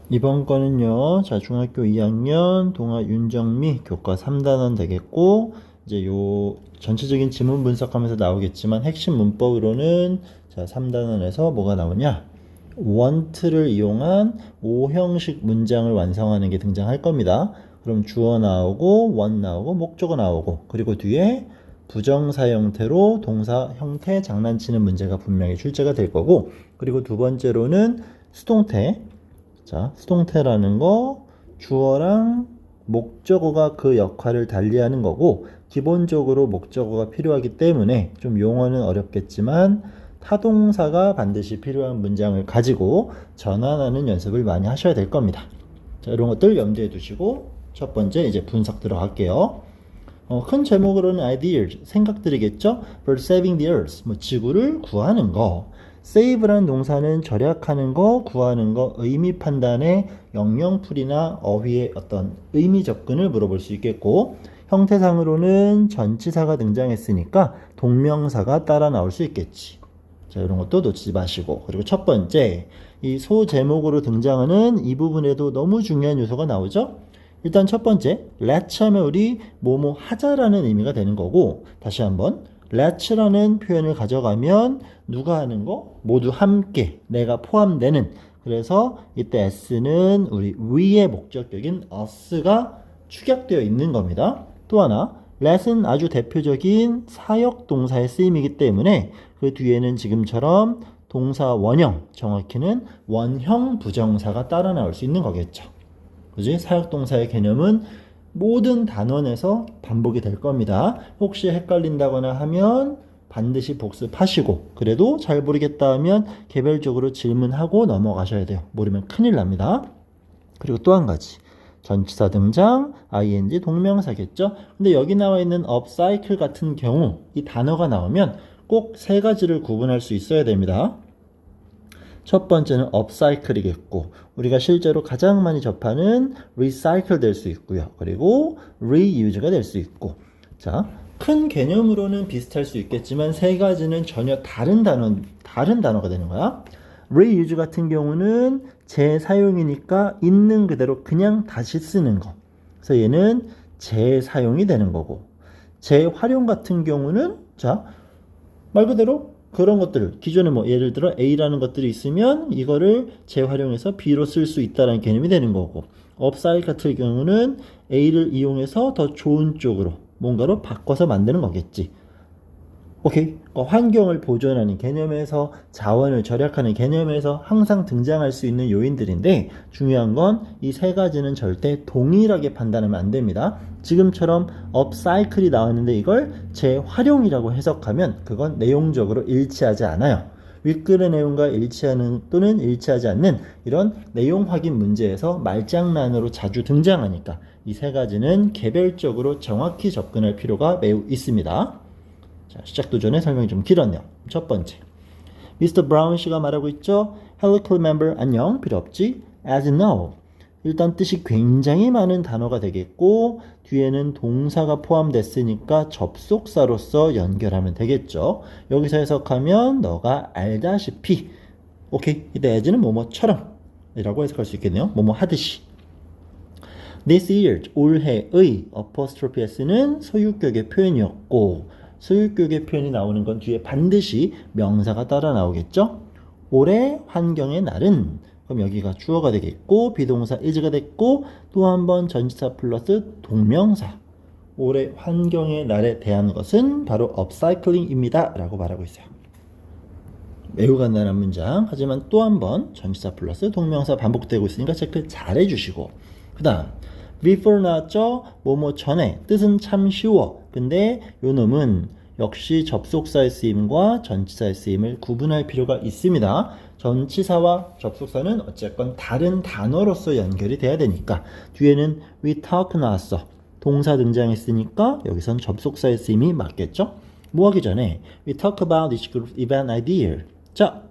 이번 거는요, 자, 중학교 2학년 동아 윤정미 교과 3단원 되겠고, 이제 요 전체적인 지문 분석하면서 나오겠지만, 핵심 문법으로는, 자, 3단원에서 뭐가 나오냐? want를 이용한 5형식 문장을 완성하는 게 등장할 겁니다. 그럼 주어 나오고, want 나오고, 목적어 나오고, 그리고 뒤에 부정사 형태로 동사 형태 장난치는 문제가 분명히 출제가 될 거고, 그리고 두 번째로는 수동태, 자, 수동태라는 거 주어랑 목적어가 그 역할을 달리하는 거고, 기본적으로 목적어가 필요하기 때문에 좀 용어는 어렵겠지만 타동사가 반드시 필요한 문장을 가지고 전환하는 연습을 많이 하셔야 될 겁니다. 자, 이런 것들 염두에 두시고 첫 번째 이제 분석 들어갈게요. 큰 제목으로는 ideas, 생각들이겠죠? For saving the earth, 뭐 지구를 구하는 거. save라는 동사는 절약하는 거, 구하는 거, 의미 판단에 영영풀이나 어휘의 어떤 의미 접근을 물어볼 수 있겠고, 형태상으로는 전치사가 등장했으니까 동명사가 따라 나올 수 있겠지. 자, 이런 것도 놓치지 마시고. 그리고 첫 번째, 이 소제목으로 등장하는 이 부분에도 너무 중요한 요소가 나오죠? 일단 첫 번째, let's 하면 우리 뭐뭐 하자라는 의미가 되는 거고, 다시 한번 let's라는 표현을 가져가면 누가 하는 거? 모두 함께, 내가 포함되는. 그래서 이때 s는 우리 we의 목적격인 us가 축약되어 있는 겁니다. 또 하나, let은 아주 대표적인 사역 동사의 쓰임이기 때문에 그 뒤에는 지금처럼 동사 원형, 정확히는 원형 부정사가 따라 나올 수 있는 거겠죠. 그지? 사역동사의 개념은 모든 단원에서 반복이 될 겁니다. 혹시 헷갈린다거나 하면 반드시 복습하시고, 그래도 잘 모르겠다 하면 개별적으로 질문하고 넘어가셔야 돼요. 모르면 큰일 납니다. 그리고 또 한 가지, 전치사 등장, ing 동명사겠죠? 근데 여기 나와 있는 upcycle 같은 경우 이 단어가 나오면 꼭 세 가지를 구분할 수 있어야 됩니다. 첫 번째는 upcycle이겠고, 우리가 실제로 가장 많이 접하는 recycle 될 수 있고요. 그리고 reuse가 될 수 있고. 자, 큰 개념으로는 비슷할 수 있겠지만 세 가지는 전혀 다른 단어가 되는 거야. reuse 같은 경우는 재사용이니까 있는 그대로 그냥 다시 쓰는 거. 그래서 얘는 재사용이 되는 거고. 재활용 같은 경우는 자, 말 그대로 그런 것들, 기존에 뭐 예를 들어 A라는 것들이 있으면 이거를 재활용해서 B로 쓸 수 있다는 개념이 되는 거고, 업사이클 같은 경우는 A를 이용해서 더 좋은 쪽으로 뭔가로 바꿔서 만드는 거겠지. 오케이. 환경을 보존하는 개념에서, 자원을 절약하는 개념에서 항상 등장할 수 있는 요인들인데, 중요한 건 이 세 가지는 절대 동일하게 판단하면 안 됩니다. 지금처럼 업사이클이 나왔는데 이걸 재활용이라고 해석하면 그건 내용적으로 일치하지 않아요. 윗글의 내용과 일치하는 또는 일치하지 않는 이런 내용 확인 문제에서 말장난으로 자주 등장하니까 이 세 가지는 개별적으로 정확히 접근할 필요가 매우 있습니다. 자, 시작도 전에 설명이 좀 길었네요. 첫 번째, 미스터 브라운 씨가 말하고 있죠. Hello, club member. 안녕. 필요 없지. As you know. 일단 뜻이 굉장히 많은 단어가 되겠고, 뒤에는 동사가 포함됐으니까 접속사로서 연결하면 되겠죠. 여기서 해석하면 너가 알다시피. 오케이. 이때 as는 뭐뭐처럼 이라고 해석할 수 있겠네요. 뭐뭐 하듯이. This year, 올해의 apostrophe s는 소유격의 표현이었고, 소유격의 표현이 나오는 건 뒤에 반드시 명사가 따라 나오겠죠? 올해 환경의 날은, 그럼 여기가 주어가 되겠고, 비동사 is가 됐고, 또 한 번 전치사 플러스 동명사. 올해 환경의 날에 대한 것은 바로 upcycling입니다 라고 말하고 있어요. 매우 간단한 문장. 하지만 또 한 번 전치사 플러스 동명사 반복되고 있으니까 체크 잘 해주시고, 그 다음 before 나왔죠? 뭐뭐 전에. 뜻은 참 쉬워. 근데 요 놈은 역시 접속사의 쓰임과 전치사의 쓰임을 구분할 필요가 있습니다. 전치사와 접속사는 어쨌건 다른 단어로서 연결이 돼야 되니까 뒤에는 we talk 나왔어. 동사 등장했으니까 여기선 접속사의 쓰임이 맞겠죠? 뭐 하기 전에 we talk about each group event idea. 자,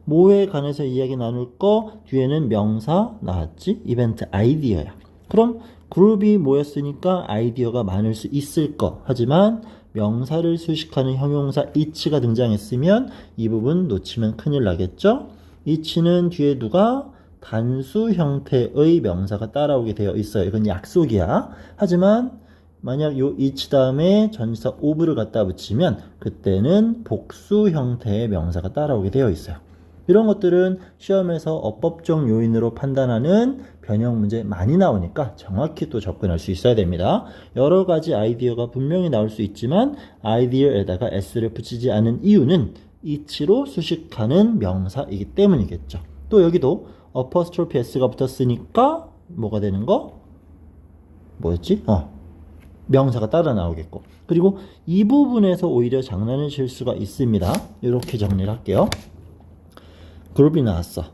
뭐에 관해서 이야기 나눌 거 뒤에는 명사 나왔지? 이벤트 아이디어야. 그럼 그룹이 모였으니까 아이디어가 많을 수 있을 거. 하지만 명사를 수식하는 형용사 each가 등장했으면 이 부분 놓치면 큰일 나겠죠? each는 뒤에 누가? 단수 형태의 명사가 따라오게 되어 있어요. 이건 약속이야. 하지만 만약 요 each 다음에 전치사 of를 갖다 붙이면 그때는 복수 형태의 명사가 따라오게 되어 있어요. 이런 것들은 시험에서 어법적 요인으로 판단하는 변형 문제 많이 나오니까 정확히 또 접근할 수 있어야 됩니다. 여러 가지 아이디어가 분명히 나올 수 있지만 아이디어에다가 s를 붙이지 않은 이유는 each로 수식하는 명사이기 때문이겠죠. 또 여기도 apostrophe s가 붙었으니까 뭐가 되는 거? 뭐였지? 명사가 따라 나오겠고. 그리고 이 부분에서 오히려 장난을 칠 수가 있습니다. 이렇게 정리를 할게요. 그룹이 나왔어.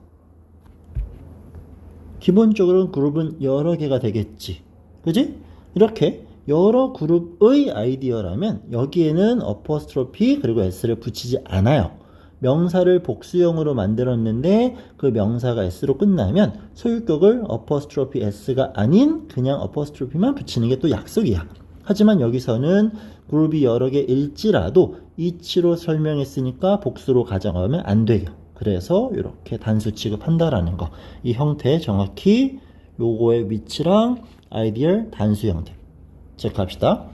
기본적으로는 그룹은 여러 개가 되겠지. 그지? 이렇게 여러 그룹의 아이디어라면 여기에는 어퍼스트로피 그리고 s를 붙이지 않아요. 명사를 복수형으로 만들었는데 그 명사가 s로 끝나면 소유격을 어퍼스트로피 s가 아닌 그냥 어퍼스트로피만 붙이는 게 또 약속이야. 하지만 여기서는 그룹이 여러 개일지라도 each로 설명했으니까 복수로 가져가면 안 돼요. 그래서 이렇게 단수 취급한다라는 거. 이 형태 정확히 요거의 위치랑 아이디얼 단수 형태 체크합시다.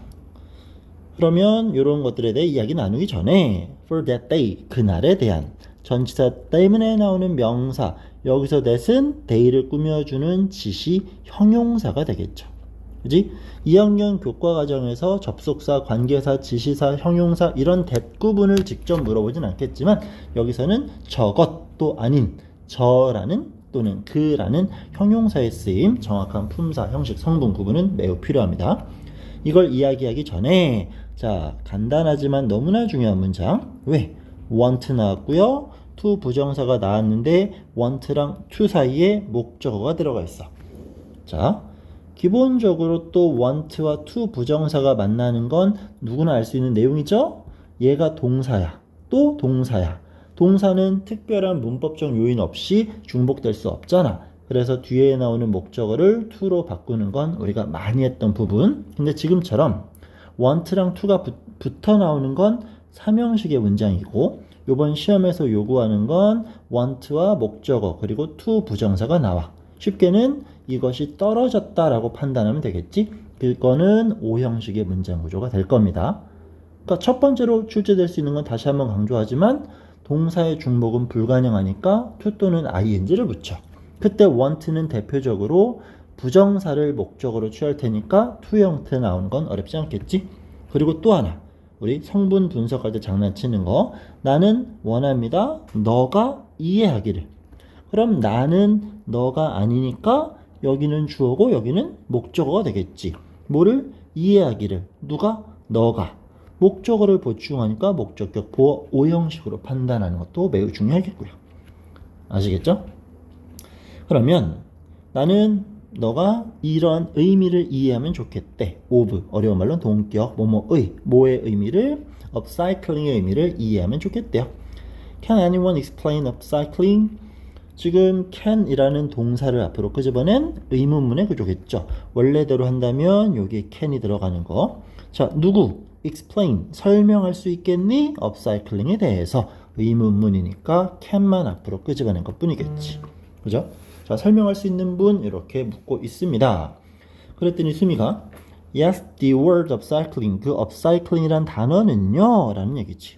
그러면 이런 것들에 대해 이야기 나누기 전에 for that day, 그날에 대한 전치사 때문에 나오는 명사, 여기서 that은 day를 꾸며주는 지시 형용사가 되겠죠. 그지? 2학년 교과과정에서 접속사, 관계사, 지시사, 형용사 이런 that 구분을 직접 물어보진 않겠지만 여기서는 저것도 아닌 저라는 또는 그라는 형용사의 쓰임, 정확한 품사, 형식, 성분 구분은 매우 필요합니다. 이걸 이야기하기 전에 자, 간단하지만 너무나 중요한 문장. 왜? want 나왔고요. to 부정사가 나왔는데 want랑 to 사이에 목적어가 들어가 있어. 자, 기본적으로 또 want와 to 부정사가 만나는 건 누구나 알 수 있는 내용이죠? 얘가 동사야. 또 동사야. 동사는 특별한 문법적 요인 없이 중복될 수 없잖아. 그래서 뒤에 나오는 목적어를 to로 바꾸는 건 우리가 많이 했던 부분. 근데 지금처럼 want랑 to가 붙어 나오는 건 삼형식의 문장이고 이번 시험에서 요구하는 건 want와 목적어 그리고 to 부정사가 나와. 쉽게는 이것이 떨어졌다라고 판단하면 되겠지. 그거는 O형식의 문장 구조가 될 겁니다. 그러니까 첫 번째로 출제될 수 있는 건 다시 한번 강조하지만 동사의 중복은 불가능하니까 to 또는 ing를 붙여. 그때 want는 대표적으로 부정사를 목적으로 취할 테니까 to 형태 나오는 건 어렵지 않겠지. 그리고 또 하나 우리 성분 분석할 때 장난치는 거, 나는 원합니다 너가 이해하기를. 그럼 나는 너가 아니니까 여기는 주어고 여기는 목적어가 되겠지. 뭐를? 이해하기를. 누가? 너가. 목적어를 보충하니까 목적격 보어 O형식으로 판단하는 것도 매우 중요하겠고요. 아시겠죠? 그러면 나는 너가 이런 의미를 이해하면 좋겠대. of, 어려운 말로는 동격, 뭐뭐의, 뭐의 의미를, upcycling의 의미를 이해하면 좋겠대요. Can anyone explain upcycling? 지금 can이라는 동사를 앞으로 끄집어낸 의문문의 구조겠죠. 원래대로 한다면 여기에 can이 들어가는 거. 자, 누구? explain, 설명할 수 있겠니? upcycling에 대해서. 의문문이니까 can만 앞으로 끄집어낸 것 뿐이겠지. 그죠? 자, 설명할 수 있는 분 이렇게 묻고 있습니다. 그랬더니 수미가 yes, the word upcycling, 그 upcycling이란 단어는요 라는 얘기지.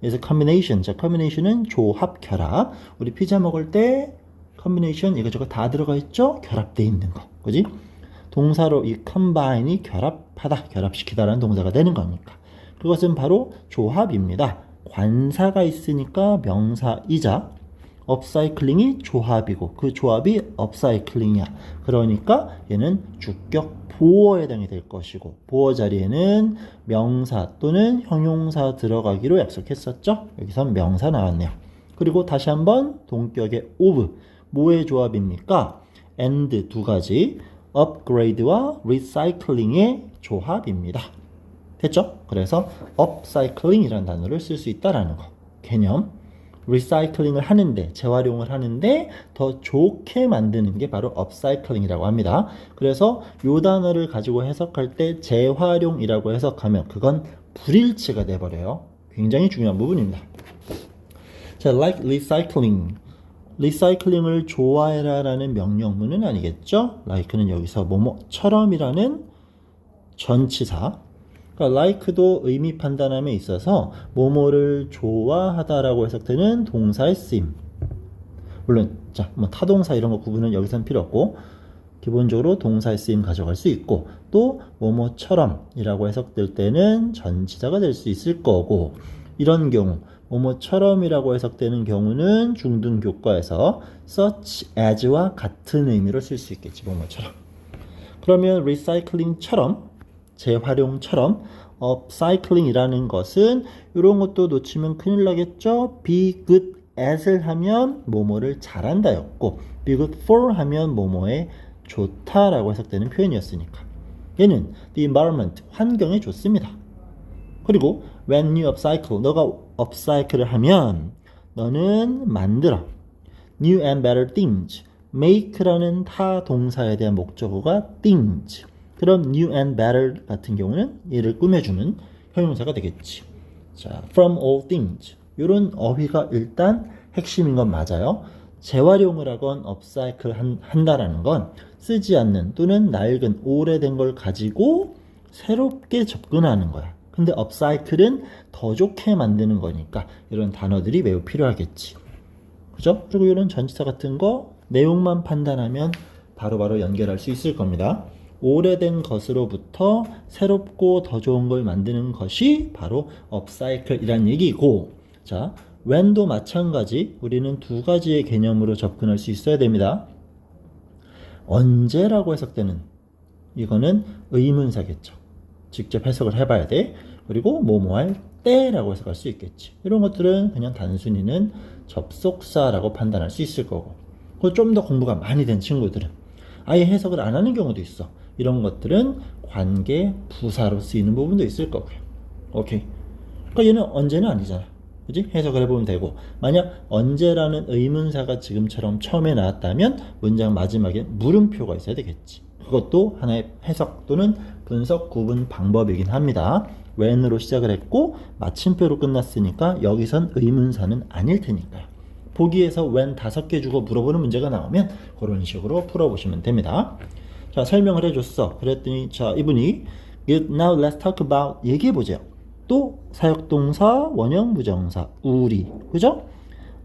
그래서 combination, 자 combination은 조합, 결합. 우리 피자 먹을 때 combination 이거저거 다 들어가 있죠? 결합돼 있는 거, 그지? 동사로 이 combine이 결합하다, 결합시키다라는 동사가 되는 거니까 그것은 바로 조합입니다. 관사가 있으니까 명사이자 업사이클링이 조합이고 그 조합이 업사이클링이야. 그러니까 얘는 주격 보어에 해당이 될 것이고 보어 자리에는 명사 또는 형용사 들어가기로 약속했었죠. 여기선 명사 나왔네요. 그리고 다시 한번 동격의 of, 뭐의 조합입니까? and 두 가지, upgrade와 recycling의 조합입니다. 됐죠? 그래서 upcycling이라는 단어를 쓸 수 있다라는 거. 개념. 리사이클링을 하는데, 재활용을 하는데 더 좋게 만드는 게 바로 업사이클링이라고 합니다. 그래서 이 단어를 가지고 해석할 때 재활용이라고 해석하면 그건 불일치가 돼버려요. 굉장히 중요한 부분입니다. 자, like recycling. 리사이클링을 좋아해라 라는 명령문은 아니겠죠? like는 여기서 뭐뭐처럼이라는 전치사. 그러니까 like도 의미 판단함에 있어서 뭐뭐를 좋아하다라고 해석되는 동사의 쓰임. 물론 자, 뭐 타동사 이런 거 구분은 여기서는 필요 없고 기본적으로 동사의 쓰임 가져갈 수 있고 또 뭐뭐처럼이라고 해석될 때는 전치사가 될 수 있을 거고 이런 경우 뭐뭐처럼이라고 해석되는 경우는 중등교과에서 such as와 같은 의미로 쓸 수 있겠지. 뭐뭐처럼. 그러면 recycling처럼 재활용처럼 upcycling이라는 것은 이런 것도 놓치면 큰일 나겠죠. be good at을 하면 뭐뭐를 잘한다였고 be good for 하면 뭐뭐에 좋다라고 해석되는 표현이었으니까 얘는 the environment 환경에 좋습니다. 그리고 when you upcycle 너가 upcycle을 하면 너는 만들어 new and better things make라는 타 동사에 대한 목적어가 things 그럼 new and better 같은 경우는 얘를 꾸며주는 형용사가 되겠지. 자, from all things 이런 어휘가 일단 핵심인 건 맞아요. 재활용을 하건 업사이클 한다라는 건 쓰지 않는 또는 낡은 오래된 걸 가지고 새롭게 접근하는 거야. 근데 업사이클은 더 좋게 만드는 거니까 이런 단어들이 매우 필요하겠지. 그죠? 그리고 이런 전치사 같은 거 내용만 판단하면 바로바로 연결할 수 있을 겁니다. 오래된 것으로부터 새롭고 더 좋은 걸 만드는 것이 바로 업사이클이란 얘기고 자, when도 마찬가지 우리는 두 가지의 개념으로 접근할 수 있어야 됩니다. 언제라고 해석되는 이거는 의문사겠죠. 직접 해석을 해봐야 돼. 그리고 뭐뭐 할 때라고 해석할 수 있겠지. 이런 것들은 그냥 단순히는 접속사라고 판단할 수 있을 거고 좀 더 공부가 많이 된 친구들은 아예 해석을 안 하는 경우도 있어. 이런 것들은 관계 부사로 쓰이는 부분도 있을 거고요. 오케이. 그러니까 얘는 언제는 아니잖아. 그지? 해석을 해보면 되고 만약 언제라는 의문사가 지금처럼 처음에 나왔다면 문장 마지막에 물음표가 있어야 되겠지. 그것도 하나의 해석 또는 분석 구분 방법이긴 합니다. when으로 시작을 했고 마침표로 끝났으니까 여기선 의문사는 아닐 테니까요. 보기에서 when 5개 주고 물어보는 문제가 나오면 그런 식으로 풀어보시면 됩니다. 자, 설명을 해줬어. 그랬더니 자, 이분이 Good, now let's talk about 얘기해보죠. 또 사역동사, 원형 부정사, 우리 그죠?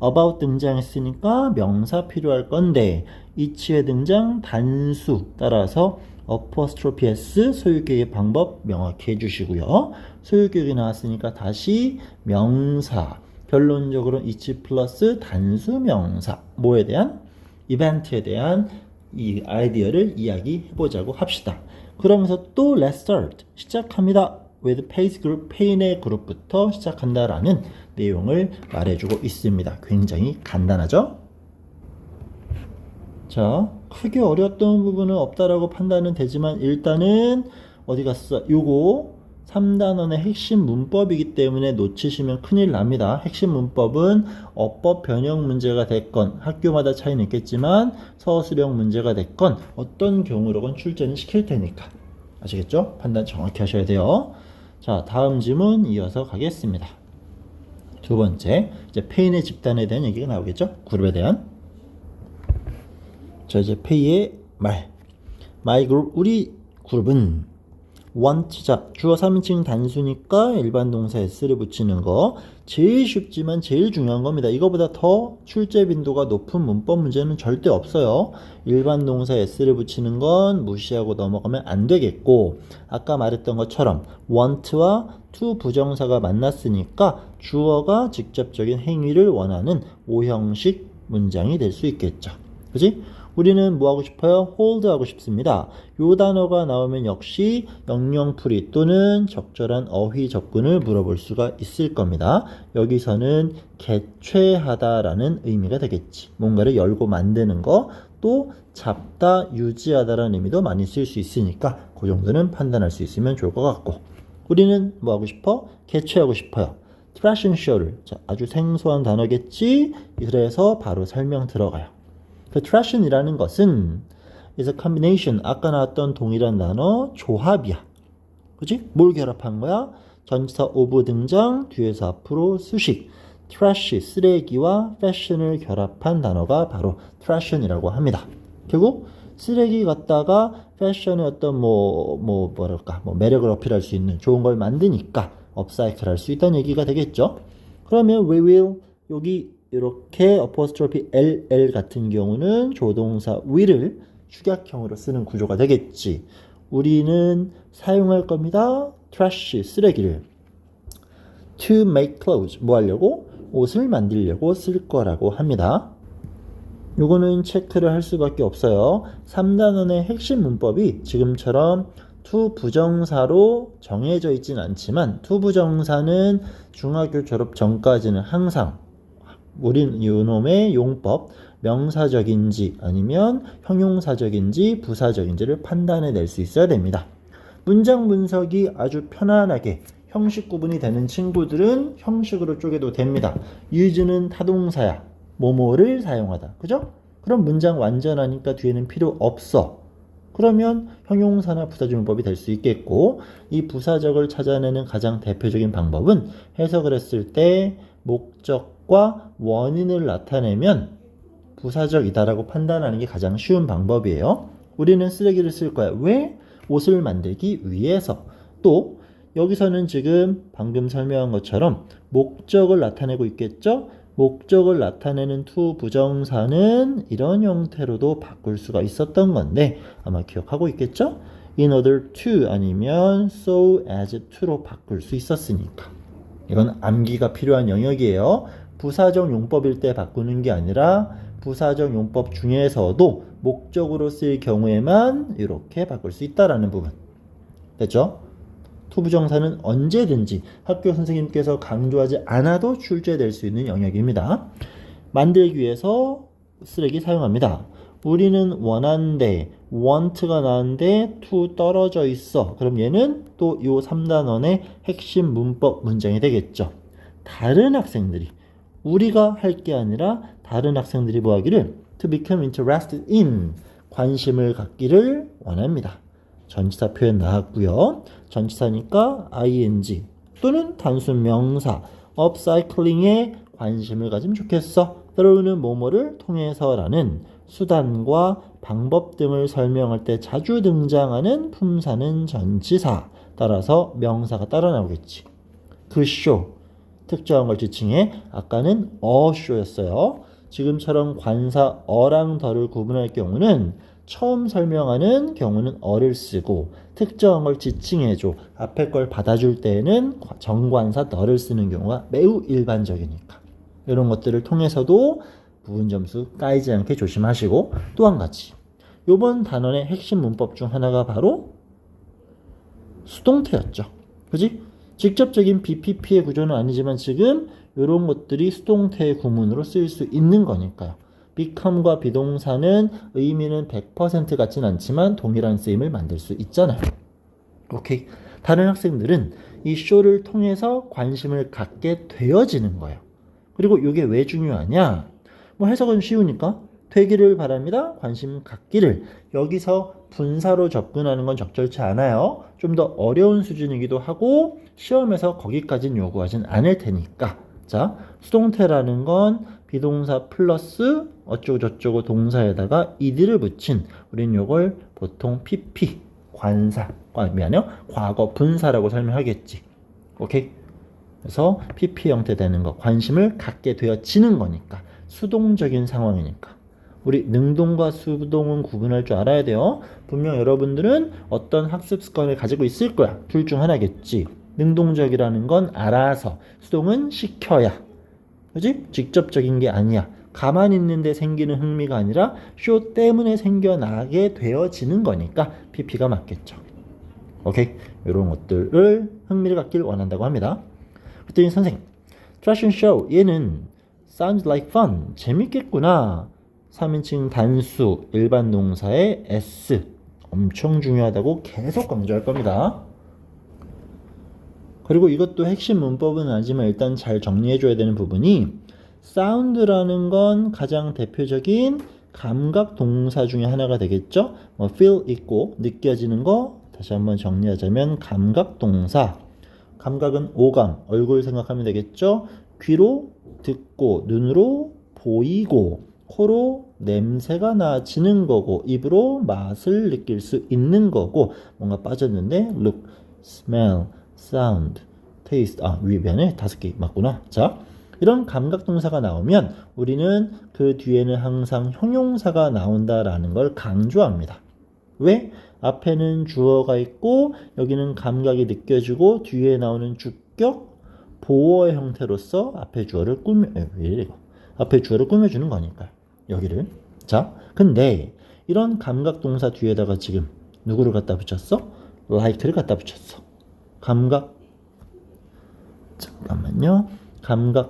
about 등장했으니까 명사 필요할 건데 each의 등장 단수 따라서 apostrophe s 소유격의 방법 명확히 해주시고요. 소유격이 나왔으니까 다시 명사 결론적으로 each 플러스 단수 명사 뭐에 대한? 이벤트에 대한 이 아이디어를 이야기해보자고 합시다. 그러면서 또 let's start 시작합니다. with pace group, 페인의 그룹부터 시작한다라는 내용을 말해주고 있습니다. 굉장히 간단하죠? 자, 크게 어려웠던 부분은 없다라고 판단은 되지만 일단은 어디 갔어? 요거 3단원의 핵심 문법이기 때문에 놓치시면 큰일 납니다. 핵심 문법은 어법 변형 문제가 됐건 학교마다 차이는 있겠지만 서술형 문제가 됐건 어떤 경우로건 출제는 시킬 테니까 아시겠죠? 판단 정확히 하셔야 돼요. 자, 다음 지문 이어서 가겠습니다. 두 번째, 이제 페인의 집단에 대한 얘기가 나오겠죠? 그룹에 대한. 자, 이제 페이의 말. My group, 우리 그룹은 want, 자, 주어 3인칭 단수니까 일반 동사 s를 붙이는 거 제일 쉽지만 제일 중요한 겁니다. 이거보다 더 출제 빈도가 높은 문법 문제는 절대 없어요. 일반 동사 s를 붙이는 건 무시하고 넘어가면 안 되겠고 아까 말했던 것처럼 want와 to 부정사가 만났으니까 주어가 직접적인 행위를 원하는 오형식 문장이 될 수 있겠죠. 그지? 우리는 뭐 하고 싶어요? hold 하고 싶습니다. 요 단어가 나오면 역시 영영풀이 또는 적절한 어휘 접근을 물어볼 수가 있을 겁니다. 여기서는 개최하다라는 의미가 되겠지. 뭔가를 열고 만드는 거, 또 잡다, 유지하다라는 의미도 많이 쓸 수 있으니까 그 정도는 판단할 수 있으면 좋을 것 같고 우리는 뭐 하고 싶어? 개최하고 싶어요. trash and show를 자, 아주 생소한 단어겠지? 그래서 바로 설명 들어가요. 그 trash이라는 것은 is a combination 아까 나왔던 동일한 단어 조합이야. 그치? 뭘 결합한 거야? 전치사 of 등장 뒤에서 앞으로 수식 trash, 쓰레기와 fashion을 결합한 단어가 바로 trashion이라고 합니다. 결국 쓰레기 갖다가 fashion의 어떤 뭐랄까 매력을 어필할 수 있는 좋은 걸 만드니까 업사이클 할 수 있다는 얘기가 되겠죠. 그러면 we will 여기 이렇게 apostrophe ll 같은 경우는 조동사 will을 축약형으로 쓰는 구조가 되겠지. 우리는 사용할 겁니다. trash, 쓰레기를 to make clothes, 뭐 하려고? 옷을 만들려고 쓸 거라고 합니다. 요거는 체크를 할 수밖에 없어요. 3단원의 핵심 문법이 지금처럼 to 부정사로 정해져 있진 않지만 to 부정사는 중학교 졸업 전까지는 항상 우린 요놈의 용법 명사적인지 아니면 형용사적인지 부사적인지를 판단해 낼 수 있어야 됩니다. 문장 분석이 아주 편안하게 형식 구분이 되는 친구들은 형식으로 쪼개도 됩니다. use는 타동사야. 뭐뭐를 사용하다. 그죠? 그럼 문장 완전하니까 뒤에는 필요 없어. 그러면 형용사나 부사주문법이 될 수 있겠고 이 부사적을 찾아내는 가장 대표적인 방법은 해석을 했을 때 목적과 원인을 나타내면 부사적이다라고 판단하는 게 가장 쉬운 방법이에요. 우리는 쓰레기를 쓸 거야. 왜? 옷을 만들기 위해서. 또 여기서는 지금 방금 설명한 것처럼 목적을 나타내고 있겠죠? 목적을 나타내는 to 부정사는 이런 형태로도 바꿀 수가 있었던 건데 아마 기억하고 있겠죠? in order to 아니면 so as to로 바꿀 수 있었으니까. 이건 암기가 필요한 영역이에요. 부사적 용법일 때 바꾸는 게 아니라 부사적 용법 중에서도 목적으로 쓰일 경우에만 이렇게 바꿀 수 있다라는 부분. 됐죠? to 부정사는 언제든지 학교 선생님께서 강조하지 않아도 출제될 수 있는 영역입니다. 만들기 위해서 쓰레기 사용합니다. 우리는 원한데 want가 나왔는데 to 떨어져 있어. 그럼 얘는 또 이 3단원의 핵심 문법 문장이 되겠죠. 다른 학생들이 우리가 할 게 아니라 다른 학생들이 뭐 하기를 to become interested in 관심을 갖기를 원합니다. 전치사 표현 나왔고요. 전치사니까 ing 또는 단순 명사 upcycling에 관심을 가지면 좋겠어. 때로는 뭐뭐를 통해서라는 수단과 방법 등을 설명할 때 자주 등장하는 품사는 전치사. 따라서 명사가 따라 나오겠지. 그 쇼 특정한 걸 지칭해 아까는 어쇼였어요. 지금처럼 관사 어랑 더를 구분할 경우는 처음 설명하는 경우는 어를 쓰고 특정한 걸 지칭해줘 앞에 걸 받아줄 때에는 정관사 너를 쓰는 경우가 매우 일반적이니까 이런 것들을 통해서도 부분 점수 까이지 않게 조심하시고 또 한 가지 이번 단원의 핵심 문법 중 하나가 바로 수동태였죠. 그지? 직접적인 BPP의 구조는 아니지만 지금 이런 것들이 수동태의 구문으로 쓰일 수 있는 거니까요. become과 비동사는 의미는 100% 같진 않지만 동일한 쓰임을 만들 수 있잖아요. 오케이. 다른 학생들은 이 쇼를 통해서 관심을 갖게 되어지는 거예요. 그리고 이게 왜 중요하냐? 뭐 해석은 쉬우니까 되기를 바랍니다. 관심 갖기를. 여기서 분사로 접근하는 건 적절치 않아요. 좀 더 어려운 수준이기도 하고 시험에서 거기까지는 요구하진 않을 테니까. 자, 수동태라는 건 비동사 플러스 어쩌고저쩌고 동사에다가 ed를 붙인 우린 요걸 보통 PP 관사 과거 분사라고 설명하겠지. 오케이? 그래서 PP 형태 되는 거 관심을 갖게 되어지는 거니까 수동적인 상황이니까 우리 능동과 수동은 구분할 줄 알아야 돼요. 분명 여러분들은 어떤 학습 습관을 가지고 있을 거야. 둘 중 하나겠지. 능동적이라는 건 알아서, 수동은 시켜야. 그지? 직접적인 게 아니야. 가만히 있는데 생기는 흥미가 아니라 쇼 때문에 생겨나게 되어지는 거니까 PP가 맞겠죠. 오케이? 이런 것들을 흥미를 갖길 원한다고 합니다. 그랬더니 선생님, Fashion Show 얘는 sounds like fun 재밌겠구나. 3인칭 단수 일반 동사의 S 엄청 중요하다고 계속 강조할 겁니다. 그리고 이것도 핵심 문법은 아니지만 일단 잘 정리해줘야 되는 부분이 사운드라는 건 가장 대표적인 감각 동사 중에 하나가 되겠죠. 뭐 feel 있고 느껴지는 거 다시 한번 정리하자면 감각 동사. 감각은 오감, 얼굴 생각하면 되겠죠. 귀로 듣고 눈으로 보이고 코로 냄새가 나지는 거고 입으로 맛을 느낄 수 있는 거고 뭔가 빠졌는데 look, smell, sound, taste 위변에 5개 맞구나. 자, 이런 감각 동사가 나오면 우리는 그 뒤에는 항상 형용사가 나온다라는 걸 강조합니다. 왜? 앞에는 주어가 있고 여기는 감각이 느껴지고 뒤에 나오는 주격 보어의 형태로서 앞에 주어를 꾸며주는 거니까 여기를. 자, 근데 이런 감각 동사 뒤에다가 지금 누구를 갖다 붙였어? like를 갖다 붙였어. 감각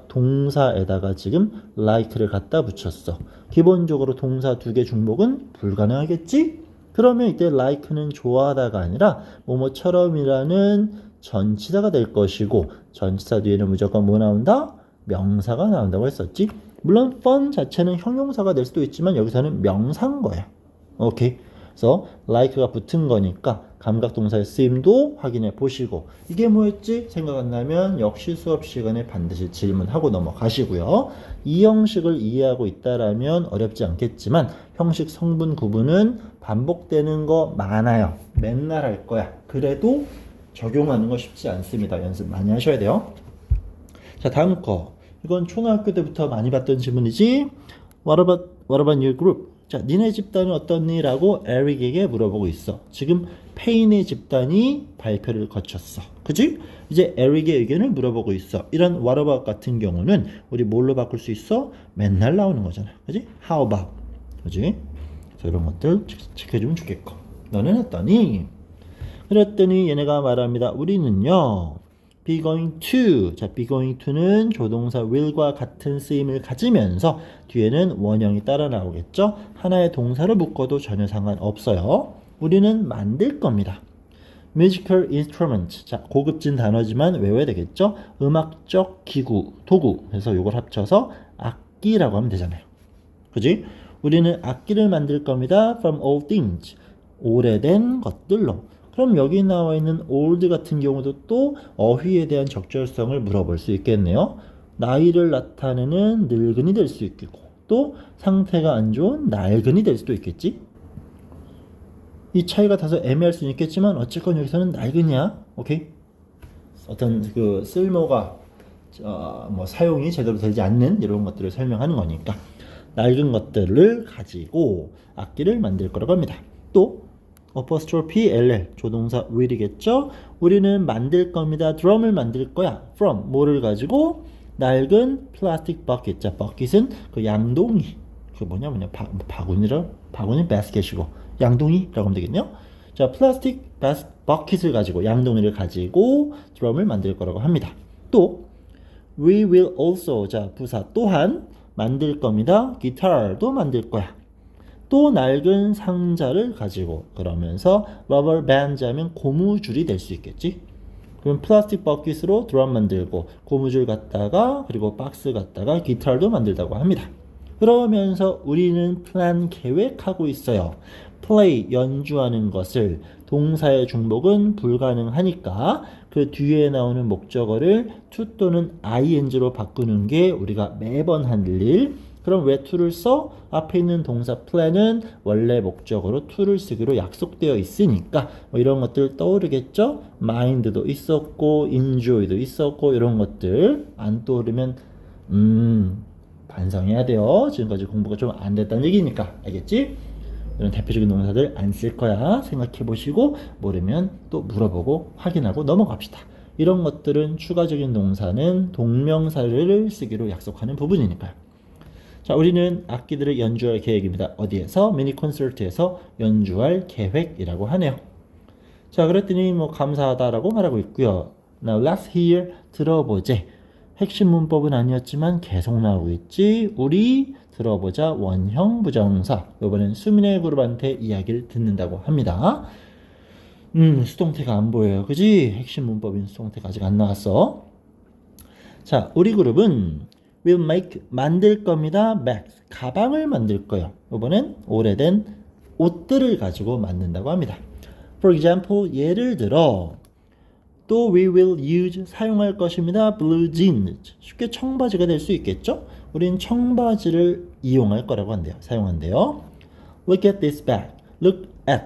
동사에다가 지금 like를 갖다 붙였어. 기본적으로 동사 2개 중복은 불가능하겠지? 그러면 이때 like는 좋아하다가 아니라 뭐뭐처럼이라는 전치사가 될 것이고 전치사 뒤에는 무조건 뭐 나온다? 명사가 나온다고 했었지? 물론 fun 자체는 형용사가 될 수도 있지만 여기서는 명사인 거야. 오케이? 그래서 like가 붙은 거니까 감각 동사의 쓰임도 확인해 보시고 이게 뭐였지? 생각 안 나면 역시 수업 시간에 반드시 질문하고 넘어가시고요. 이 형식을 이해하고 있다라면 어렵지 않겠지만 형식 성분 구분은 반복되는 거 많아요. 맨날 할 거야. 그래도 적용하는 거 쉽지 않습니다. 연습 많이 하셔야 돼요. 자, 다음 거. 이건 초등학교 때부터 많이 봤던 질문이지. What about your group? 자, 니네 집단은 어떻니? 라고 에릭에게 물어보고 있어. 지금 페인의 집단이 발표를 거쳤어. 그지? 이제 에릭의 의견을 물어보고 있어. 이런 what about 같은 경우는 우리 뭘로 바꿀 수 있어? 맨날 나오는 거잖아. 그지? How about? 그지? 그래서 이런 것들 지켜주면 좋겠고. 너는 어떠니? 그랬더니 얘네가 말합니다. 우리는요. be going to. 자, be going to는 조동사 will과 같은 쓰임을 가지면서 뒤에는 원형이 따라 나오겠죠. 하나의 동사를 묶어도 전혀 상관없어요. 우리는 만들 겁니다. musical instrument. 자, 고급진 단어지만 외워야 되겠죠. 음악적 기구, 도구. 그래서 이걸 합쳐서 악기라고 하면 되잖아요. 그지? 우리는 악기를 만들 겁니다. from old things. 오래된 것들로. 그럼 여기 나와 있는 old 같은 경우도 또 어휘에 대한 적절성을 물어볼 수 있겠네요. 나이를 나타내는 늙은이 될 수 있겠고 또 상태가 안 좋은 낡은이 될 수도 있겠지. 이 차이가 다소 애매할 수는 있겠지만 어쨌건 여기서는 낡은이야. 오케이? 어떤 그 쓸모가 뭐 사용이 제대로 되지 않는 이런 것들을 설명하는 거니까 낡은 것들을 가지고 악기를 만들 거라고 합니다. 또 apostrophe ll 조동사 will이겠죠. 우리는 만들 겁니다. drum을 만들 거야. from 뭐를 가지고 낡은 플라스틱 버킷. 자, 버킷은 그 양동이. 그 뭐냐 바구니 바스켓이고 양동이라고 하면 되겠네요. 자, 플라스틱 버킷을 가지고 양동이를 가지고 드럼을 만들 거라고 합니다. 또 we will also. 자, 부사 또한 만들 겁니다. 기타도 만들 거야. 또 낡은 상자를 가지고 그러면서 rubber band 하면 고무줄이 될 수 있겠지. 그럼 플라스틱 버킷으로 드럼 만들고 고무줄 갖다가 그리고 박스 갖다가 기타도 만들다고 합니다. 그러면서 우리는 plan 계획하고 있어요. play 연주하는 것을 동사의 중복은 불가능하니까 그 뒤에 나오는 목적어를 to 또는 ing로 바꾸는 게 우리가 매번 할 일. 그럼 왜 to를 써? 앞에 있는 동사 plan은 원래 목적어로 to를 쓰기로 약속되어 있으니까 뭐 이런 것들 떠오르겠죠? mind도 있었고 enjoy도 있었고 이런 것들 안 떠오르면 반성해야 돼요. 지금까지 공부가 좀 안 됐다는 얘기니까. 알겠지? 이런 대표적인 동사들 안 쓸 거야. 생각해 보시고 모르면 또 물어보고 확인하고 넘어갑시다. 이런 것들은 추가적인 동사는 동명사를 쓰기로 약속하는 부분이니까요. 자, 우리는 악기들을 연주할 계획입니다. 어디에서? 미니 콘서트에서 연주할 계획이라고 하네요. 자, 그랬더니 뭐 감사하다라고 말하고 있고요. Now let's hear. 들어보제. 핵심 문법은 아니었지만 계속 나오고 있지. 우리 들어보자. 원형 부정사. 이번엔 수민의 그룹한테 이야기를 듣는다고 합니다. 수동태가 안 보여요. 그지? 핵심 문법인 수동태가 아직 안 나왔어. 자, 우리 그룹은 will make 만들 겁니다. bags 가방을 만들 거예요. 이번엔 오래된 옷들을 가지고 만든다고 합니다. For example 예를 들어 또 we will use 사용할 것입니다. blue jeans 쉽게 청바지가 될 수 있겠죠? 우린 청바지를 이용할 거라고 한대요. 사용한대요. Look at this bag. Look at.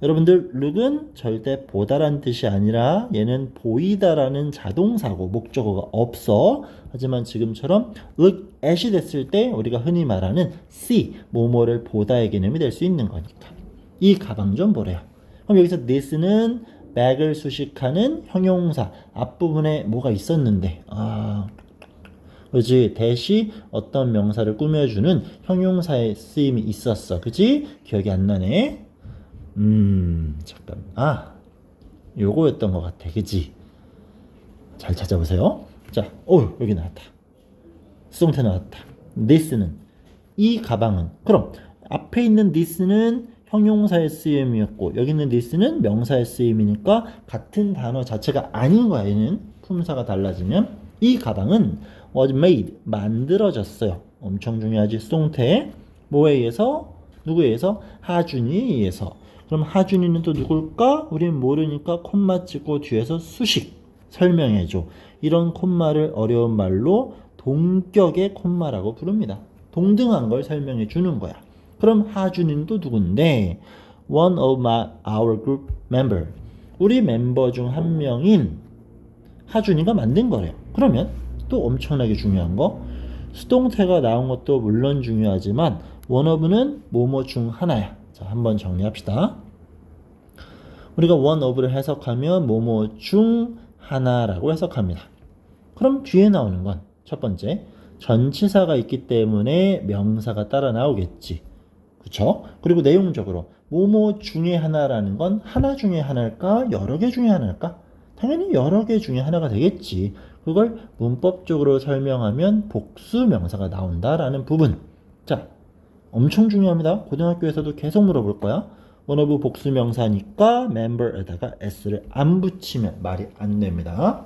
여러분들 look은 절대 보다란 뜻이 아니라 얘는 보이다라는 자동사고 목적어가 없어. 하지만 지금처럼 look at이 됐을 때 우리가 흔히 말하는 see, 뭐뭐를 보다의 개념이 될 수 있는 거니까. 이 가방 좀 보래요. 그럼 여기서 this는 bag을 수식하는 형용사 앞부분에 뭐가 있었는데 그지? 대시 어떤 명사를 꾸며주는 형용사의 쓰임이 있었어. 그지? 기억이 안 나네. 잠깐. 요거였던 것 같아. 그지? 잘 찾아보세요. 자, 여기 나왔다. 수동태 나왔다. this는 이 가방은 그럼 앞에 있는 this는 형용사의 쓰임이었고 여기 있는 this는 명사의 쓰임이니까 같은 단어 자체가 아닌 거야. 얘는 품사가 달라지면 이 가방은 was made 만들어졌어요. 엄청 중요하지. 수동태 뭐에 의해서? 누구에 의해서? 하준이에 의해서. 그럼 하준이는 또 누굴까? 우린 모르니까 콤마 찍고 뒤에서 수식 설명해줘. 이런 콤마를 어려운 말로 동격의 콤마라고 부릅니다. 동등한 걸 설명해 주는 거야. 그럼 하준이는 또 누군데? One of our group member. 우리 멤버 중 한 명인 하준이가 만든 거래요. 그러면 또 엄청나게 중요한 거 수동태가 나온 것도 물론 중요하지만 one of는 뭐뭐 중 하나야. 자, 한번 정리합시다. 우리가 one of를 해석하면 뭐뭐 중 하나라고 해석합니다. 그럼 뒤에 나오는 건 첫 번째 전치사가 있기 때문에 명사가 따라 나오겠지. 그쵸? 그리고 내용적으로 뭐뭐 중에 하나라는 건 하나 중에 하나일까? 여러 개 중에 하나일까? 당연히 여러 개 중에 하나가 되겠지. 그걸 문법적으로 설명하면 복수 명사가 나온다라는 부분. 자, 엄청 중요합니다. 고등학교에서도 계속 물어볼 거야. one of 복수 명사니까 member에다가 s를 안 붙이면 말이 안 됩니다.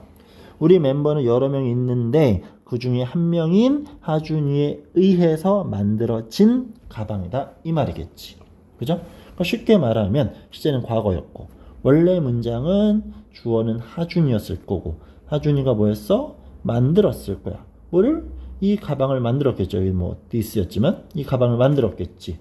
우리 멤버는 여러 명이 있는데 그 중에 한 명인 하준이에 의해서 만들어진 가방이다. 이 말이겠지. 그죠? 그러니까 쉽게 말하면 시제는 과거였고 원래 문장은 주어는 하준이었을 거고 하준이가 뭐였어? 만들었을 거야. 뭐를? 이 가방을 만들었겠죠. 여기 뭐 this였지만 이 가방을 만들었겠지.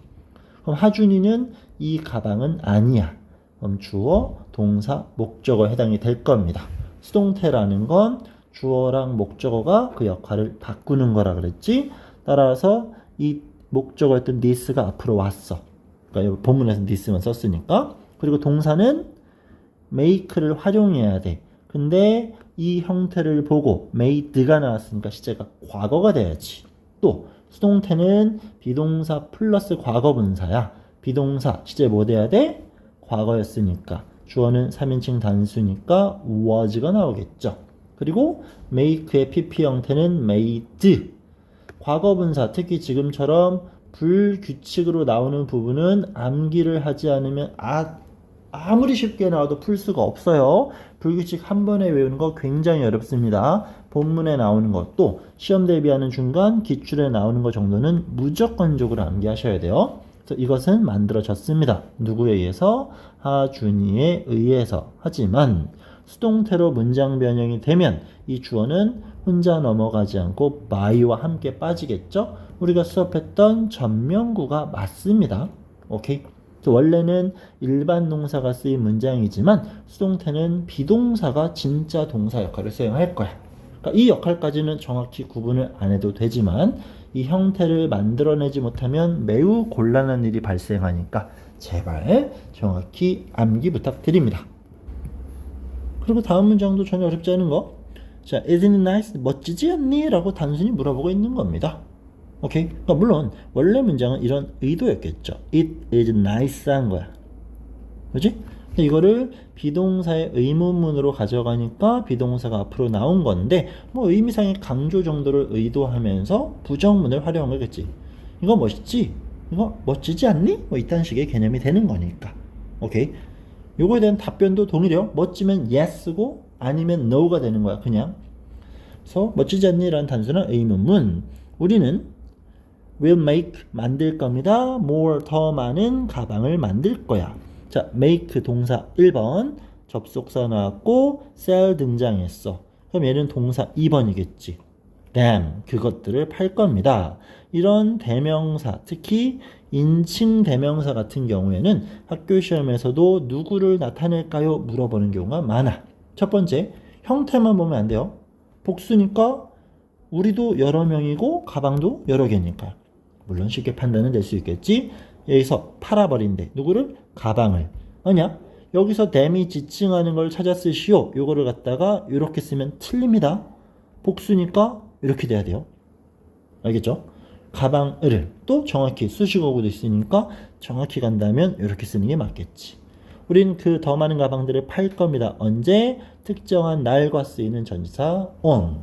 그럼 하준이는 이 가방은 아니야. 그럼 주어, 동사, 목적어에 해당이 될 겁니다. 수동태라는 건 주어랑 목적어가 그 역할을 바꾸는 거라 그랬지. 따라서 이 목적어였던 this가 앞으로 왔어. 그러니까 여기 본문에서 this만 썼으니까. 그리고 동사는 make를 활용해야 돼. 근데 이 형태를 보고 made가 나왔으니까 시제가 과거가 돼야지. 또 수동태는 비동사 플러스 과거분사야. 비동사 시제 뭐 돼야 돼? 과거였으니까. 주어는 3인칭 단수니까 was가 나오겠죠. 그리고 make의 pp 형태는 made. 과거분사 특히 지금처럼 불규칙으로 나오는 부분은 암기를 하지 않으면 아무리 쉽게 나와도 풀 수가 없어요. 불규칙 한 번에 외우는 거 굉장히 어렵습니다. 본문에 나오는 것도 시험 대비하는 중간 기출에 나오는 것 정도는 무조건적으로 암기하셔야 돼요. 그래서 이것은 만들어졌습니다. 누구에 의해서? 하준이에 의해서. 하지만 수동태로 문장 변형이 되면 이 주어는 혼자 넘어가지 않고 by와 함께 빠지겠죠? 우리가 수업했던 전명구가 맞습니다. 오케이? 원래는 일반 동사가 쓰인 문장이지만 수동태는 비동사가 진짜 동사 역할을 수행할 거야. 그러니까 이 역할까지는 정확히 구분을 안 해도 되지만 이 형태를 만들어내지 못하면 매우 곤란한 일이 발생하니까 제발 정확히 암기 부탁드립니다. 그리고 다음 문장도 전혀 어렵지 않은 거. 자, isn't it nice? 멋지지 않니? 라고 단순히 물어보고 있는 겁니다. 오케이? 그러니까 물론 원래 문장은 이런 의도였겠죠. It is nice 한 거야. 그렇지? 이거를 비동사의 의문문으로 가져가니까 비동사가 앞으로 나온 건데 뭐 의미상의 강조 정도를 의도하면서 부정문을 활용한 거겠지. 이거 멋있지? 이거 멋지지 않니? 뭐 이딴 식의 개념이 되는 거니까. 오케이? 요거에 대한 답변도 동일해요. 멋지면 yes고 아니면 no가 되는 거야. 그냥. 그래서 멋지지 않니? 라는 단순한 의문문. 우리는 will make 만들 겁니다. more 더 많은 가방을 만들 거야. 자, make 동사 1번 접속사 나왔고 sell 등장했어. 그럼 얘는 동사 2번이겠지. them, 그것들을 팔 겁니다. 이런 대명사, 특히 인칭 대명사 같은 경우에는 학교 시험에서도 누구를 나타낼까요? 물어보는 경우가 많아. 첫 번째, 형태만 보면 안 돼요. 복수니까 우리도 여러 명이고 가방도 여러 개니까. 물론 쉽게 판단은 될 수 있겠지. 여기서 팔아버린대. 누구를? 가방을. 아니야. 여기서 them이 지칭하는 걸 찾아 쓰시오. 요거를 갖다가 이렇게 쓰면 틀립니다. 복수니까 이렇게 돼야 돼요. 알겠죠? 가방을 또 정확히 수식어구도 있으니까 정확히 간다면 이렇게 쓰는 게 맞겠지. 우린 그 더 많은 가방들을 팔 겁니다. 언제? 특정한 날과 쓰이는 전치사 on.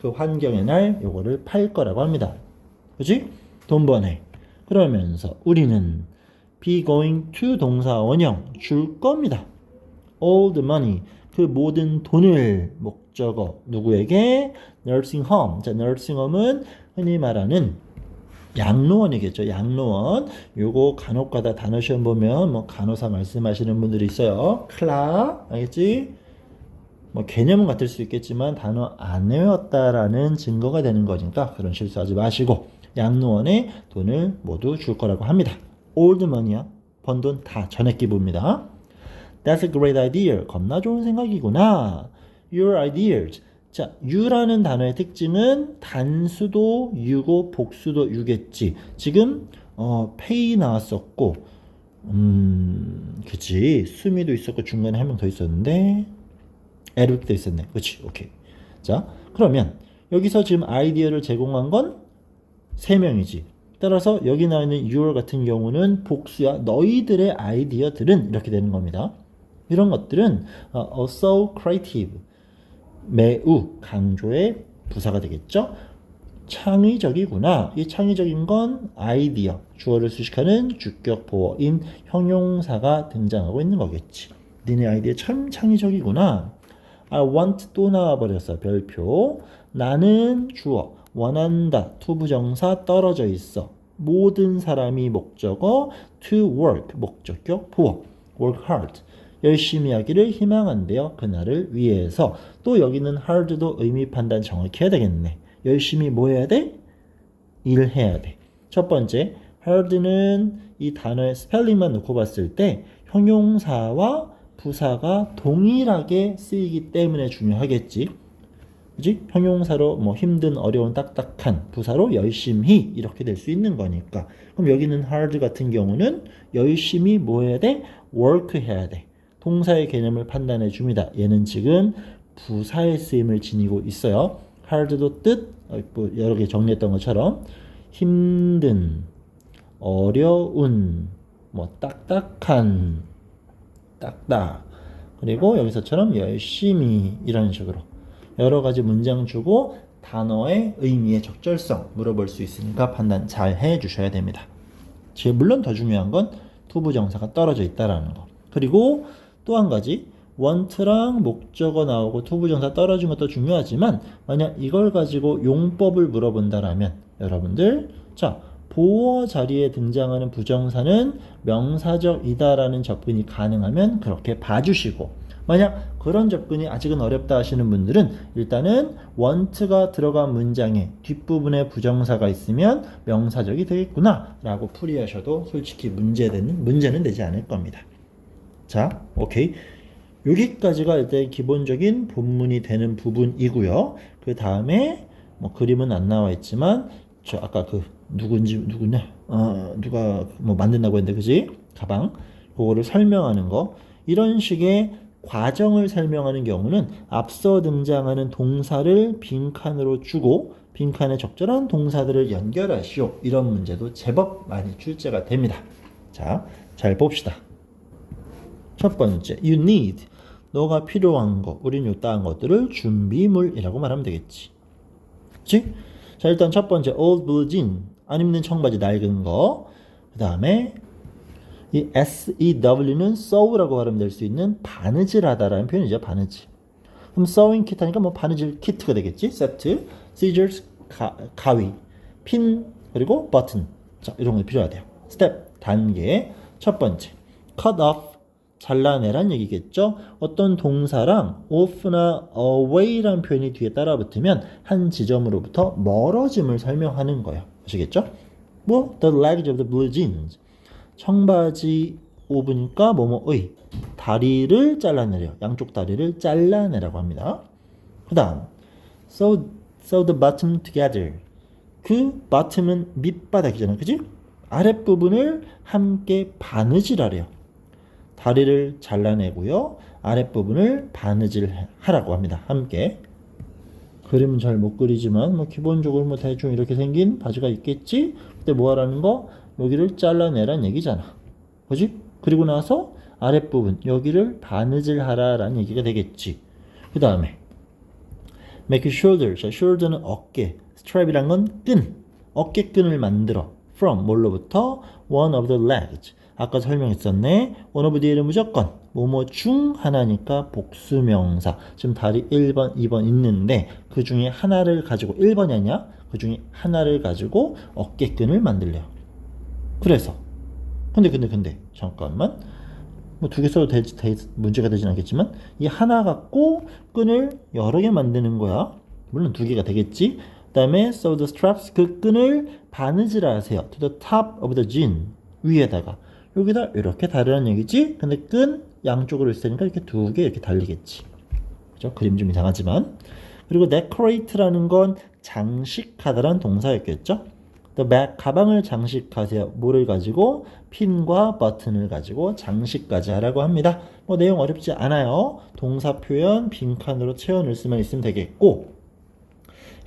그 환경의 날 요거를 팔 거라고 합니다. 그치? 돈 버네. 그러면서 우리는 be going to 동사 원형 줄 겁니다. all the money. 그 모든 돈을 목적어 누구에게? nursing home. 자, nursing home은 흔히 말하는 양로원이겠죠. 양로원. 요거 간혹가다 단어 시험 보면 뭐 간호사 말씀하시는 분들이 있어요. 클라. 알겠지? 뭐 개념은 같을 수 있겠지만 단어 안 외웠다라는 증거가 되는 거니까 그런 실수하지 마시고 양로원에 돈을 모두 줄 거라고 합니다. all the money야. 번 돈 다 전액 기부입니다. That's a great idea. 겁나 좋은 생각이구나. Your ideas. 자, you라는 단어의 특징은 단수도 you고 복수도 you겠지. 지금 pay 나왔었고 그치. 수미도 있었고 중간에 한 명 더 있었는데 에릭도 있었네. 그치. 오케이. 자, 그러면 여기서 지금 아이디어를 제공한 건 3명이지. 따라서 여기 나와 있는 your 같은 경우는 복수야. 너희들의 아이디어들은 이렇게 되는 겁니다. 이런 것들은 so creative. 매우 강조의 부사가 되겠죠. 창의적이구나. 이 창의적인 건 아이디어, 주어를 수식하는 주격 보어인 형용사가 등장하고 있는 거겠지. 니네 아이디어 참 창의적이구나. I want 또 나와버렸어. 별표. 나는 주어, 원한다. 투부정사 떨어져 있어. 모든 사람이 목적어, to work 목적격 보어, work hard. 열심히 하기를 희망한대요. 그날을 위해서. 또 여기는 hard도 의미 판단 정확히 해야 되겠네. 열심히 뭐 해야 돼? 일해야 돼. 첫 번째, hard는 이 단어의 스펠링만 놓고 봤을 때 형용사와 부사가 동일하게 쓰이기 때문에 중요하겠지. 그치? 형용사로 뭐 힘든, 어려운, 딱딱한, 부사로 열심히 이렇게 될 수 있는 거니까. 그럼 여기는 hard 같은 경우는 열심히 뭐 해야 돼? work 해야 돼. 동사의 개념을 판단해 줍니다. 얘는 지금 부사의 쓰임을 지니고 있어요. hard도 뜻, 뭐 여러 개 정리했던 것처럼 힘든, 어려운, 뭐 딱딱한, 딱딱. 그리고 여기서처럼 열심히 이런 식으로 여러 가지 문장 주고 단어의 의미의 적절성 물어볼 수 있으니까 판단 잘 해주셔야 됩니다. 지금 물론 더 중요한 건 투부정사가 떨어져 있다라는 거. 그리고 또 한 가지 want랑 목적어 나오고 투부정사 떨어진 것도 중요하지만 만약 이걸 가지고 용법을 물어본다라면 여러분들 자 보어 자리에 등장하는 부정사는 명사적이다라는 접근이 가능하면 그렇게 봐주시고 만약 그런 접근이 아직은 어렵다 하시는 분들은 일단은 want가 들어간 문장에 뒷부분에 부정사가 있으면 명사적이 되겠구나 라고 풀이하셔도 솔직히 문제는 되지 않을 겁니다. 자, 오케이. 여기까지가 일단 기본적인 본문이 되는 부분이고요. 그 다음에 뭐 그림은 안 나와 있지만 저 아까 그 누구냐? 누가 뭐 만든다고 했는데 그지? 가방. 그거를 설명하는 거. 이런 식의 과정을 설명하는 경우는 앞서 등장하는 동사를 빈칸으로 주고 빈칸에 적절한 동사들을 연결하시오. 이런 문제도 제법 많이 출제가 됩니다. 자, 잘 봅시다. 첫 번째, you need. 너가 필요한 거, 우린 요따한 것들을 준비물이라고 말하면 되겠지. 그치? 자, 일단 첫 번째, old blue jean. 안 입는 청바지 낡은 거. 그 다음에 이 SEW는 sew라고 발음될 될 수 있는 바느질하다라는 표현이죠. 바느질. 그럼 sewing kit 하니까 뭐 바느질 키트가 되겠지. 세트, scissors 가위, 핀 그리고 버튼. 자, 이런 게 필요하대요. 스텝 단계 첫 번째, cut off 잘라내란 얘기겠죠. 어떤 동사랑 off나 away라는 표현이 뒤에 따라 붙으면 한 지점으로부터 멀어짐을 설명하는 거예요. 아시겠죠? 뭐 the legs of the blue jeans. 청바지 오브니까 뭐뭐의 다리를 잘라내려. 양쪽 다리를 잘라내라고 합니다. 그 다음 sew the bottom together. 그 bottom은 밑바닥이잖아. 그지? 아랫부분을 함께 바느질하래요. 다리를 잘라내고요. 아랫부분을 바느질 하라고 합니다. 함께. 그림은 잘 못 그리지만 뭐 기본적으로 뭐 대충 이렇게 생긴 바지가 있겠지? 그때 뭐 하라는 거? 여기를 잘라내란 얘기잖아. 그지? 그리고 나서 아랫부분 여기를 바느질 하라라는 얘기가 되겠지. 그 다음에 make a shoulder. 자, shoulder는 어깨. strap이란 건 끈. 어깨끈을 만들어. from 뭘로부터? one of the legs. 아까 설명했었네. one of 뒤에는 무조건 뭐뭐 중 하나니까 복수명사. 지금 다리 1번, 2번 있는데 그 중에 하나를 가지고 1번이 아니야? 그 중에 하나를 가지고 어깨끈을 만들래요. 그래서 근데 잠깐만. 뭐 두 개 써도 문제가 되진 않겠지만 이 하나 갖고 끈을 여러 개 만드는 거야. 물론 두 개가 되겠지. 그 다음에 sew the straps. 그 끈을 바느질 하세요. to the top of the jean. 위에다가 여기다 이렇게 다르는 얘기지. 근데 끈 양쪽으로 있으니까 이렇게 두 개 이렇게 달리겠지. 그죠? 그림 좀 이상하지만. 그리고 decorate라는 건 장식하다라는 동사였겠죠. the bag, 가방을 장식하세요. 뭐를 가지고? 핀과 버튼을 가지고 장식까지 하라고 합니다. 뭐 내용 어렵지 않아요. 동사 표현 빈칸으로 채워넣을 수만 있으면 되겠고,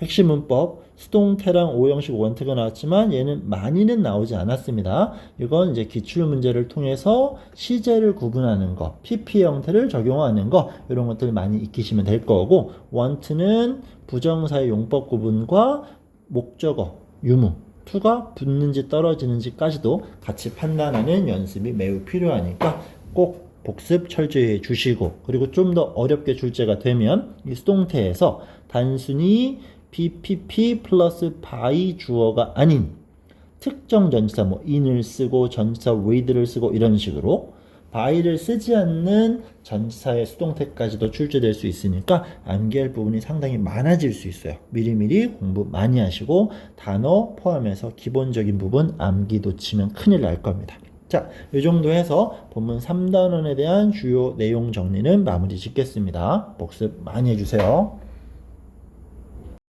핵심 문법 수동태랑 오형식 원태가 나왔지만 얘는 많이는 나오지 않았습니다. 이건 이제 기출문제를 통해서 시제를 구분하는 거, PP 형태를 적용하는 거, 이런 것들 많이 익히시면 될 거고, 원트는 부정사의 용법 구분과 목적어, 유무, to가 붙는지 떨어지는지까지도 같이 판단하는 연습이 매우 필요하니까 꼭 복습 철저히 해 주시고, 그리고 좀 더 어렵게 출제가 되면 이 수동태에서 단순히 BPP 플러스 by 주어가 아닌 특정 전치사 뭐 in을 쓰고 전치사 with를 쓰고 이런 식으로 by를 쓰지 않는 전치사의 수동태까지도 출제될 수 있으니까 암기할 부분이 상당히 많아질 수 있어요. 미리미리 공부 많이 하시고 단어 포함해서 기본적인 부분 암기 놓치면 큰일 날 겁니다. 자, 이 정도 해서 본문 3단원에 대한 주요 내용 정리는 마무리 짓겠습니다. 복습 많이 해주세요.